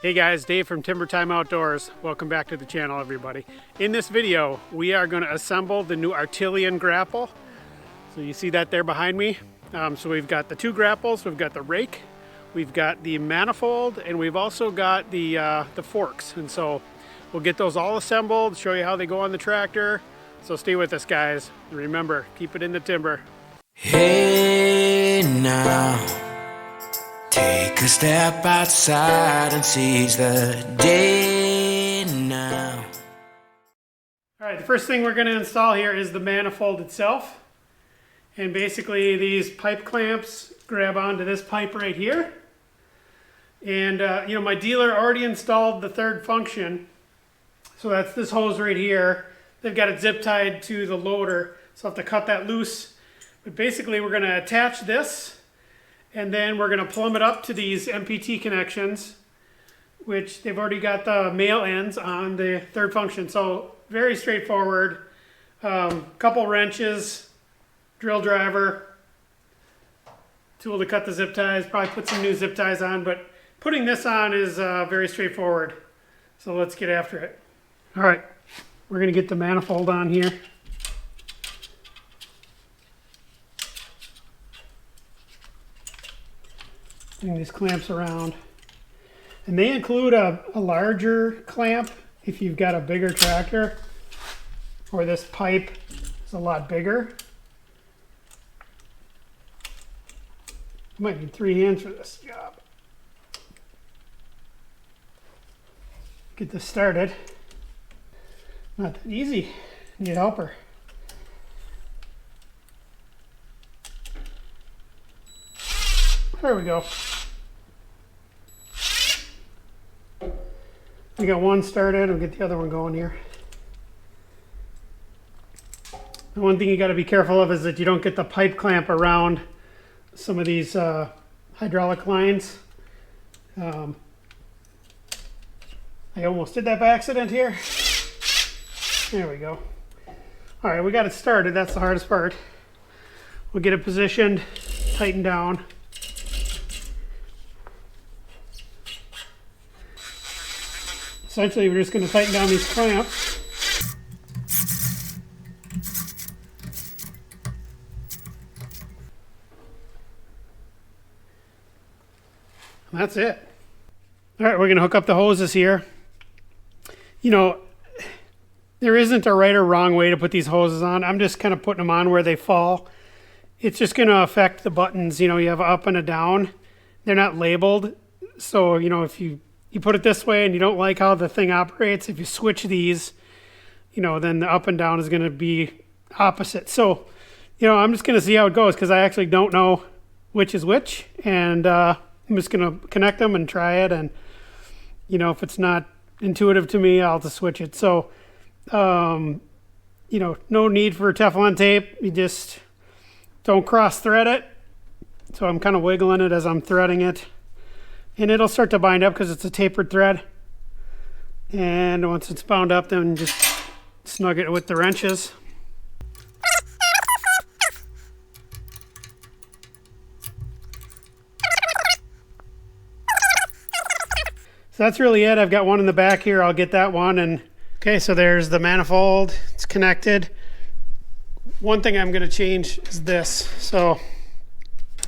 Hey guys, Dave from Timber Time Outdoors. Welcome back to the channel, everybody. In this video, we are going to assemble the new Artillian Grapple. So you see that there behind me? So we've got the two grapples, we've got the rake, we've got the Manifold, and we've also got the forks. And so we'll get those all assembled, show you how they go on the tractor. So stay with us, guys. And remember, keep it in the timber. Hey now. Take a step outside and seize the day now. All right, the first thing we're going to install here is the manifold itself. And basically these pipe clamps grab onto this pipe right here. And my dealer already installed the third function. So that's this hose right here. They've got it zip tied to the loader. So I'll have to cut that loose. But basically we're going to attach this. And then we're going to plumb it up to these MPT connections, which they've already got the male ends on the third function. So very straightforward. Couple wrenches, drill driver, tool to cut the zip ties, probably put some new zip ties on, but putting this on is very straightforward. So let's get after it. All right, we're going to get the manifold on here. Bring these clamps around, and they include a larger clamp if you've got a bigger tractor, or this pipe is a lot bigger. You might need 3 hands for this job. Get this started. Not that easy. Need a helper. There we go. We got one started. We'll get the other one going here. The one thing you got to be careful of is that you don't get the pipe clamp around some of these hydraulic lines. I almost did that by accident here. There we go. All right, we got it started. That's the hardest part. We'll get it positioned, tighten down. Essentially, we're just going to tighten down these clamps. And that's it. All right, we're going to hook up the hoses here. You know, there isn't a right or wrong way to put these hoses on. I'm just kind of putting them on where they fall. It's just going to affect the buttons. You know, you have an up and a down. They're not labeled. So, you know, if you put it this way and you don't like how the thing operates, if you switch these, you know, then the up and down is going to be opposite. So, you know, I'm just going to see how it goes because I actually don't know which is which. And I'm just going to connect them and try it. And, you know, if it's not intuitive to me, I'll just switch it. So, you know, no need for Teflon tape. You just don't cross thread it. So I'm kind of wiggling it as I'm threading it. And it'll start to bind up because it's a tapered thread. And once it's bound up, then just snug it with the wrenches. So that's really it. I've got one in the back here. I'll get that one. And okay, so there's the manifold. It's connected. One thing I'm going to change is this. So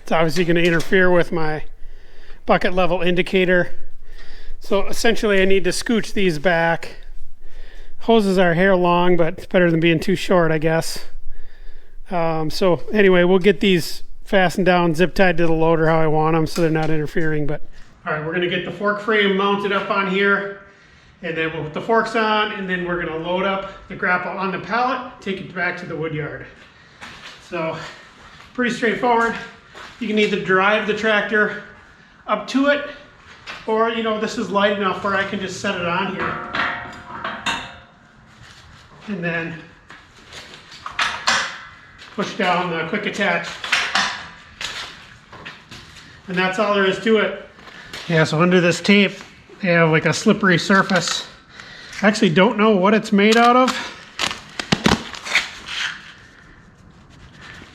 it's obviously going to interfere with my bucket level indicator. So essentially I need to scooch these back. Hoses are hair long, but it's better than being too short, I guess. So anyway, we'll get these fastened down, zip tied to the loader how I want them so they're not interfering. But all right, we're going to get the fork frame mounted up on here, and then we'll put the forks on, and then we're going to load up the grapple on the pallet, take it back to the wood yard. So pretty straightforward. You can either drive the tractor up to it, or, you know, this is light enough where I can just set it on here. And then push down the quick attach. And that's all there is to it. Yeah, so under this tape, they have like a slippery surface. I actually don't know what it's made out of.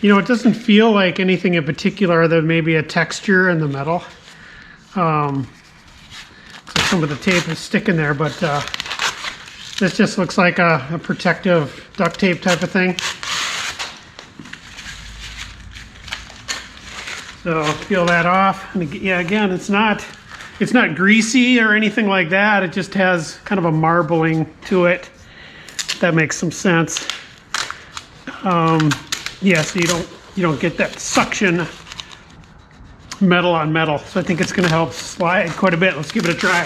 You know, it doesn't feel like anything in particular other than maybe a texture in the metal. So some of the tape is sticking there, but this just looks like a protective duct tape type of thing. So peel that off, and yeah, again, it's not greasy or anything like that. It just has kind of a marbling to it. That makes some sense. Yeah, so you don't get that suction metal on metal. So I think it's going to help slide quite a bit. Let's give it a try.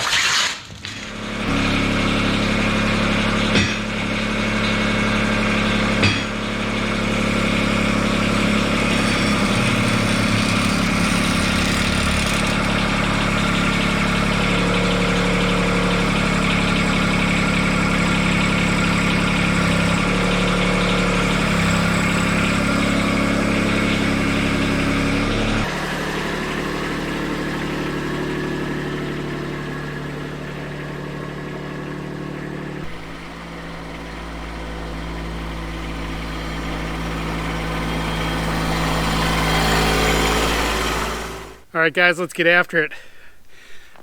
All right, guys, let's get after it.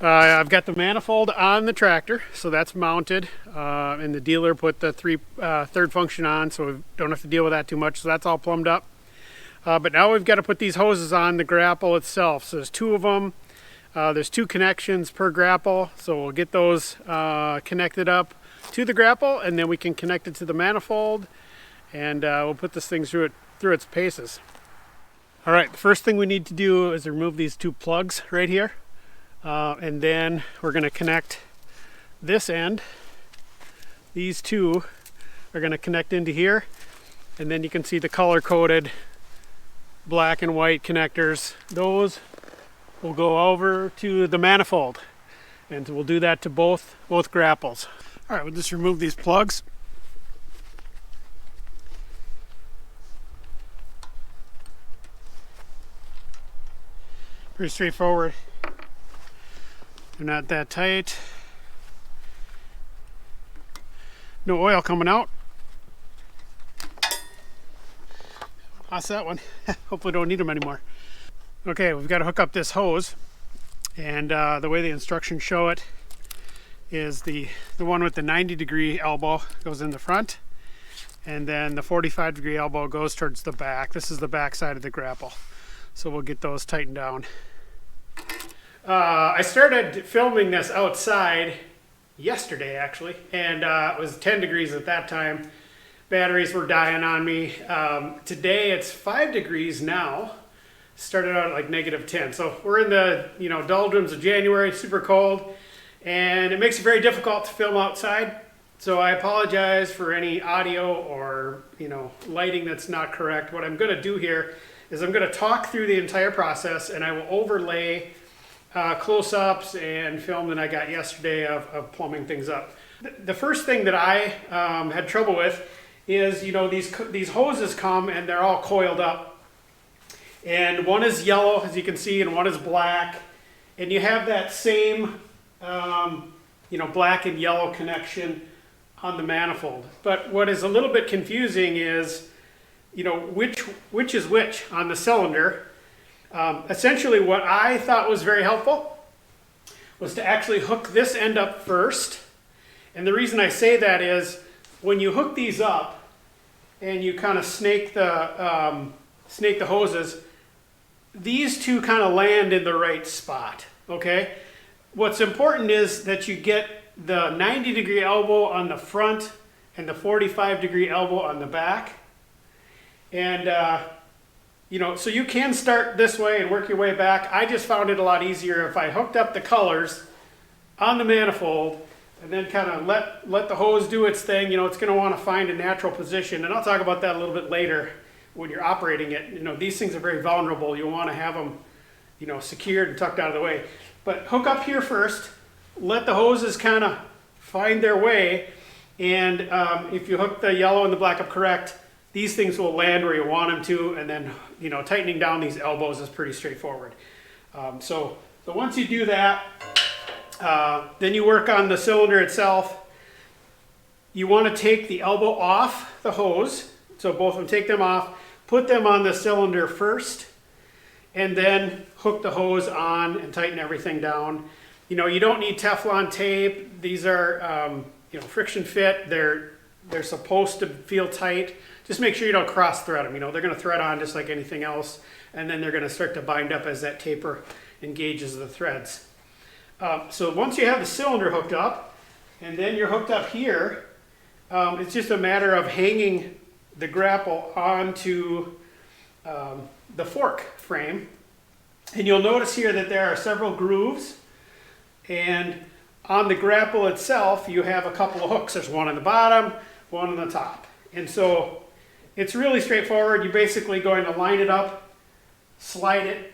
I've got the manifold on the tractor, so that's mounted, and the dealer put the third function on, so we don't have to deal with that too much. So that's all plumbed up. But now we've got to put these hoses on the grapple itself. So there's two of them. There's 2 connections per grapple, so we'll get those connected up to the grapple, and then we can connect it to the manifold, and we'll put this thing through its paces. All right, the first thing we need to do is remove these 2 plugs right here, and then we're going to connect this end. These 2 are going to connect into here, and then you can see the color-coded black and white connectors. Those will go over to the manifold, and we'll do that to both grapples. All right, we'll just remove these plugs. Pretty straightforward. They're not that tight. No oil coming out. Lost that one. Hopefully don't need them anymore. Okay, we've got to hook up this hose, and the way the instructions show it is the one with the 90-degree elbow goes in the front, and then the 45-degree elbow goes towards the back. This is the back side of the grapple, so we'll get those tightened down. I started filming this outside yesterday, actually, and it was 10 degrees at that time. Batteries were dying on me. Today it's 5 degrees now. Started out at like -10. So we're in the doldrums of January, super cold, and it makes it very difficult to film outside. So I apologize for any audio or lighting that's not correct. What I'm going to do here is I'm going to talk through the entire process, and I will overlay close-ups and film that I got yesterday of plumbing things up. The first thing that I had trouble with is these hoses come and they're all coiled up, and one is yellow, as you can see, and one is black, and you have that same black and yellow connection on the manifold. But what is a little bit confusing is which is which on the cylinder. Essentially what I thought was very helpful was to actually hook this end up first. And the reason I say that is when you hook these up and you kind of snake the hoses, these 2 kind of land in the right spot, okay? What's important is that you get the 90-degree elbow on the front and the 45-degree elbow on the back. And so you can start this way and work your way back. I just found it a lot easier if I hooked up the colors on the manifold and then kind of let the hose do its thing. It's going to want to find a natural position, and I'll talk about that a little bit later when you're operating it. These things are very vulnerable. You'll want to have them, secured and tucked out of the way. But hook up here first, let the hoses kind of find their way, and if you hook the yellow and the black up correct, these things will land where you want them to, and then tightening down these elbows is pretty straightforward. So once you do that, then you work on the cylinder itself. You want to take the elbow off the hose, so both of them, take them off, put them on the cylinder first, and then hook the hose on and tighten everything down. You know, you don't need Teflon tape. These are, you know, friction fit. They're supposed to feel tight. Just make sure you don't cross thread them. You know, they're going to thread on just like anything else, and then they're going to start to bind up as that taper engages the threads. So once you have the cylinder hooked up, and then you're hooked up here, it's just a matter of hanging the grapple onto the fork frame. And you'll notice here that there are several grooves, and on the grapple itself you have a couple of hooks. There's one on the bottom, one on the top. And so it's really straightforward. You're basically going to line it up, slide it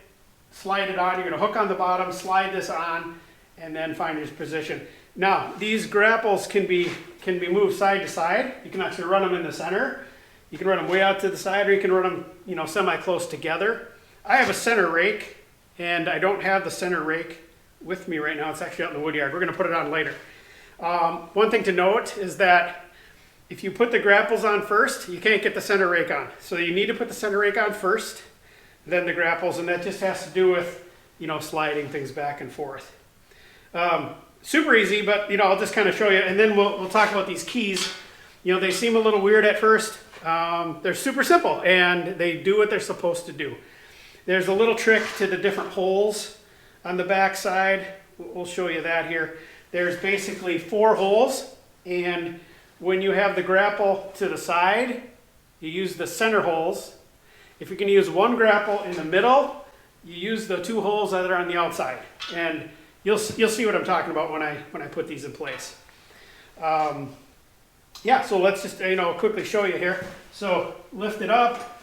on. You're going to hook on the bottom, slide this on, and then find your position. Now, these grapples can be moved side to side. You can actually run them in the center. You can run them way out to the side, or you can run them, you know, semi-close together. I have a center rake, and I don't have the center rake with me right now. It's actually out in the woodyard. We're going to put it on later. One thing to note is that if you put the grapples on first, you can't get the center rake on. So you need to put the center rake on first, then the grapples, and that just has to do with, you know, sliding things back and forth. Super easy, but, you know, I'll just kind of show you, and then we'll talk about these keys. You know, they seem a little weird at first. They're super simple, and they do what they're supposed to do. There's a little trick to the different holes on the back side. We'll show you that here. There's basically 4 holes, and when you have the grapple to the side, you use the center holes. If you can use one grapple in the middle, you use the 2 holes that are on the outside. And you'll see what I'm talking about when I put these in place. Yeah, so let's just, you know, quickly show you here. So lift it up,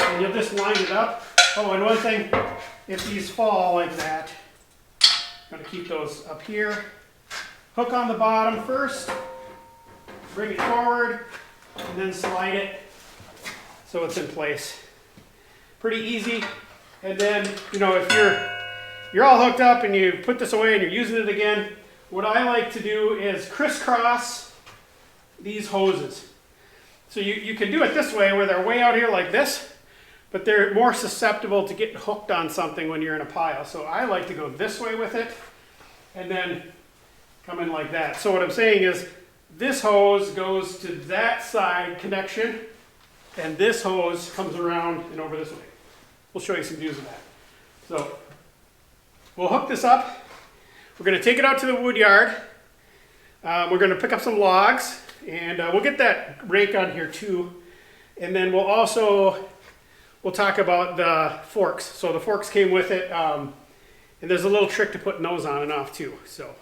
and you'll just line it up. Oh, and one thing, if these fall like that, I'm going to keep those up here. Hook on the bottom first, bring it forward, and then slide it so it's in place. Pretty easy. And then, you know, if you're all hooked up and you put this away and you're using it again, what I like to do is crisscross these hoses. So you can do it this way where they're way out here like this, but they're more susceptible to getting hooked on something when you're in a pile. So I like to go this way with it and then come in like that. So what I'm saying is this hose goes to that side connection, and this hose comes around and over this way. We'll show you some views of that. So we'll hook this up. We're going to take it out to the wood yard. We're going to pick up some logs, and we'll get that rake on here too. And then we'll talk about the forks. So the forks came with it, and there's a little trick to putting those on and off too. So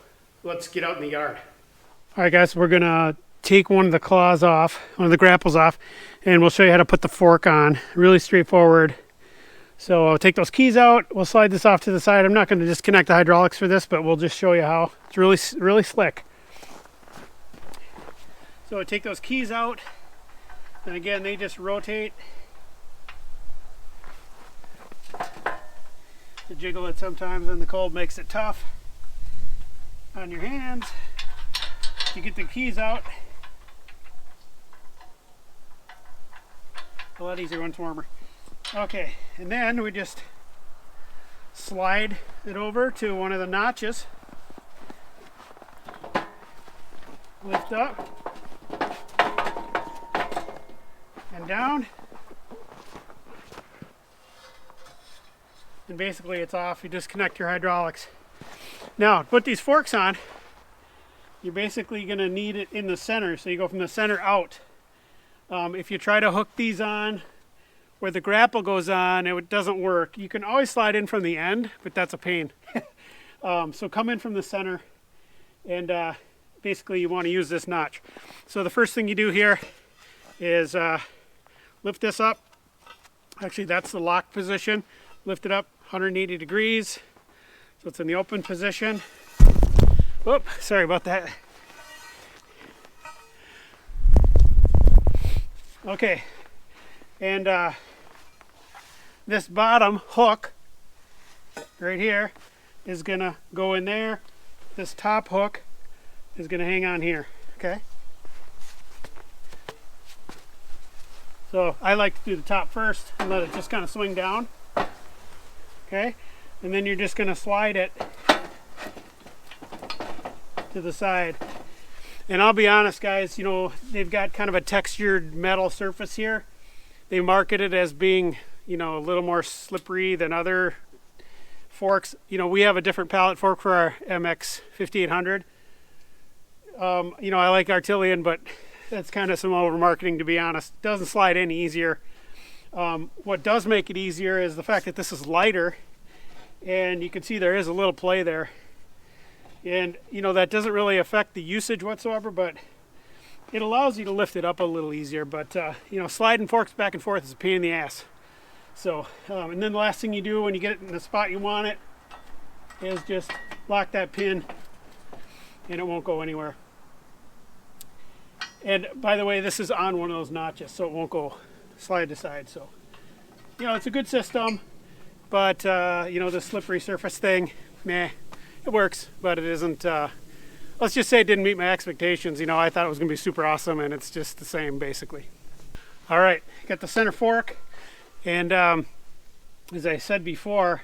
let's get out in the yard. All right, guys, we're going to take one of the claws off, one of the grapples off, and we'll show you how to put the fork on. Really straightforward. So I'll take those keys out. We'll slide this off to the side. I'm not going to disconnect the hydraulics for this, but we'll just show you how. It's really slick. So take those keys out, and again, they just rotate. To jiggle it sometimes, and the cold makes it tough on your hands. You get the keys out. A lot easier when it's warmer. Okay, and then we just slide it over to one of the notches. Lift up and down. And basically it's off. You disconnect your hydraulics. Now, to put these forks on, you're basically going to need it in the center. So you go from the center out. If you try to hook these on where the grapple goes on, it doesn't work. You can always slide in from the end, but that's a pain. So come in from the center, and basically you want to use this notch. So the first thing you do here is lift this up. Actually, that's the lock position. Lift it up 180 degrees, so it's in the open position. Whoop, sorry about that. Okay, and this bottom hook right here is gonna go in there. This top hook is gonna hang on here, okay? So I like to do the top first and let it just kind of swing down, okay? And then you're just gonna slide it to the side. And I'll be honest, guys, you know, they've got kind of a textured metal surface here. They market it as being, you know, a little more slippery than other forks. You know, we have a different pallet fork for our MX 5800. You know, I like Artillian, but that's kind of some over marketing, to be honest. It doesn't slide any easier. What does make it easier is the fact that this is lighter, and you can see there is a little play there. And you know, that doesn't really affect the usage whatsoever, but it allows you to lift it up a little easier. But you know, sliding forks back and forth is a pain in the ass. So, and then the last thing you do when you get it in the spot you want it is just lock that pin, and it won't go anywhere. And by the way, this is on one of those notches, so it won't go slide to side. So, you know, it's a good system, but you know, the slippery surface thing, meh. It works, but it isn't, let's just say it didn't meet my expectations. You know, I thought it was going to be super awesome, and it's just the same, basically. All right, got the center fork, and as I said before,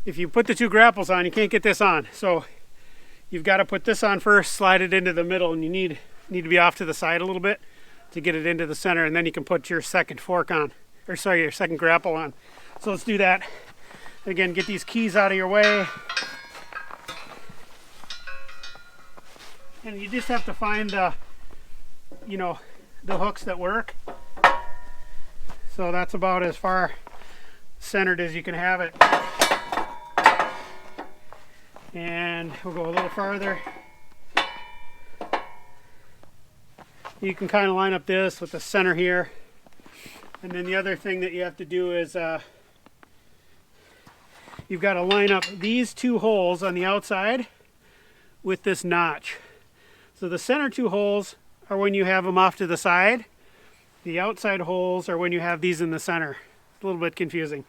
if you put the two grapples on, you can't get this on. So you've got to put this on first, slide it into the middle, and you need to be off to the side a little bit to get it into the center, and then you can put your second fork on, or sorry, your second grapple on. So let's do that. Again, get these keys out of your way. And you just have to find the, you know, the hooks that work. So that's about as far centered as you can have it. And we'll go a little farther. You can kind of line up this with the center here. And then the other thing that you have to do is you've got to line up these two holes on the outside with this notch. So the center two holes are when you have them off to the side. The outside holes are when you have these in the center. It's a little bit confusing,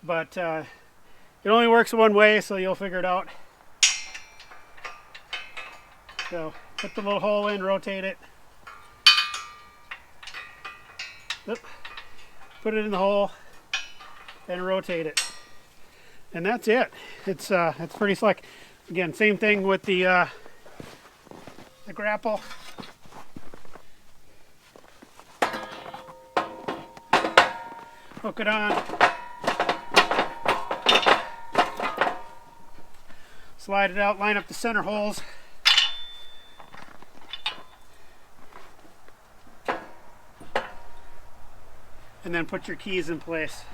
but it only works one way, so you'll figure it out. So put the little hole in, rotate it. Oop. Put it in the hole and rotate it. And that's it. It's pretty slick. Again, same thing with the grapple. Hook it on. Slide it out, line up the center holes. And then put your keys in place.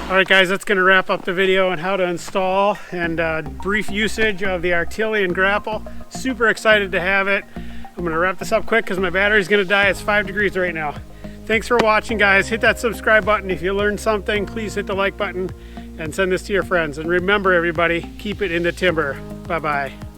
Alright guys, that's going to wrap up the video on how to install and brief usage of the Artillian Grapple. Super excited to have it. I'm going to wrap this up quick because my battery's going to die. It's 5 degrees right now. Thanks for watching, guys. Hit that subscribe button. If you learned something, please hit the like button and send this to your friends. And remember, everybody, keep it in the timber. Bye-bye.